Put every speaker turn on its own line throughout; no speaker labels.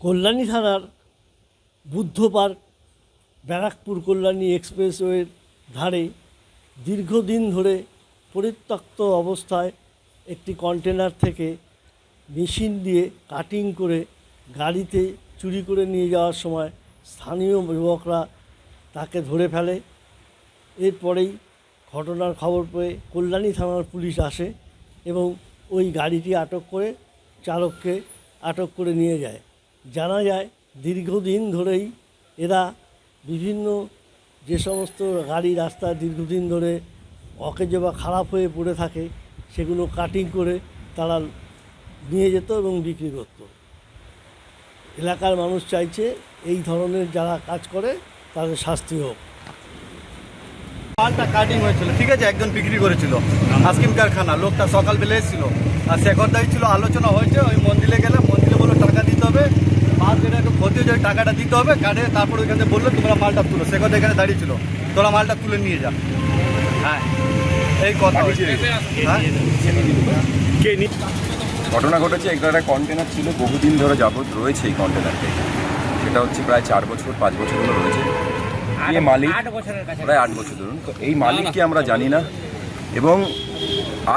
কল্যাণী থানার বুদ্ধ পার্ক ব্যারাকপুর কল্যাণী এক্সপ্রেসওয়ের ধারে দীর্ঘদিন ধরে পরিত্যক্ত অবস্থায় একটি কন্টেনার থেকে মেশিন দিয়ে কাটিং করে গাড়িতে চুরি করে নিয়ে যাওয়ার সময় স্থানীয় যুবকরা তাকে ধরে ফেলে। এরপরেই ঘটনার খবর পেয়ে কল্যাণী থানার পুলিশ আসে এবং ওই গাড়িটি আটক করে চালককে আটক করে নিয়ে যায়। জানা যায় দীর্ঘদিন ধরেই এরা বিভিন্ন যে সমস্ত গাড়ি রাস্তায় দীর্ঘদিন ধরে অকেজো বা খারাপ হয়ে পড়ে থাকে সেগুলো কাটিং করে তারা নিয়ে যেত এবং বিক্রি করত। এলাকার মানুষ চাইছে এই ধরনের যারা কাজ করে তাদের শাস্তি হোক।
মালটা কাটিং হয়েছিল, ঠিক আছে, একজন বিক্রি করেছিল আইসক্রিম কারখানা। লোকটা সকালবেলা এসেছিল আর শেখরদাই ছিল, আলোচনা হয়েছে, ওই মন্দিরে গেলে মন্দিরে বললো টাকা দিতে হবে, মাল যেটা একটু ক্ষতি হয়েছে ওই টাকাটা দিতে হবে, কাটে তারপর ওইখানে বললো তোমরা মালটা তুলো। শেখরদা এখানে দাঁড়িয়ে ছিল, তোরা মালটা তুলে নিয়ে যা। হ্যাঁ, এই কথা হয়েছে। হ্যাঁ,
ঘটনা ঘটেছে, একটা কন্টেনার ছিল, বহুদিন ধরে যাবৎ রয়েছে এই কন্টেনারটা। সেটা হচ্ছে প্রায় 4 বছর 5 বছর হলো রয়েছে। এই মালিক প্রায় 8 বছর ধরুন। তো এই মালিককে আমরা জানি না, এবং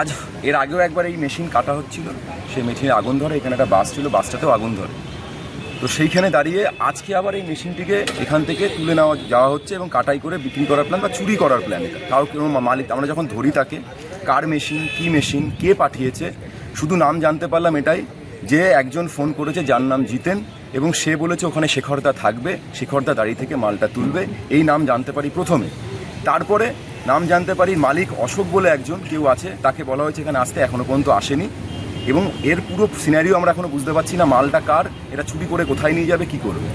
আজ এর আগেও একবার এই মেশিন কাটা হচ্ছিল, সেই মেশিনে আগুন ধরে। এখানে একটা বাস ছিল, বাসটাতেও আগুন ধরে। তো সেইখানে দাঁড়িয়ে আজকে আবার এই মেশিনটিকে এখান থেকে তুলে নেওয়া যাওয়া হচ্ছে এবং কাটাই করে বিক্রি করার প্ল্যান বা চুরি করার প্ল্যান। এটা কারো কোনো মালিক আমরা যখন ধরি তাকে, কার মেশিন, কী মেশিন, কে পাঠিয়েছে, শুধু নাম জানতে পারলাম এটাই যে একজন ফোন করেছে যার নাম জিতেন, এবং সে বলেছে ওখানে শেখরদা থাকবে, শেখরদা দাঁড়িয়ে থেকে মালটা তুলবে। এই নাম জানতে পারি প্রথমে। তারপরে নাম জানতে পারি মালিক অশোক বলে একজন কেউ আছে, তাকে বলা হয়েছে এখানে আসতে, এখনও পর্যন্ত আসেনি। এবং এর পুরো সিনারিও আমরা এখনও বুঝতে পারছি না, মালটা কার, এটা চুরি করে কোথায় নিয়ে যাবে, কী করবে।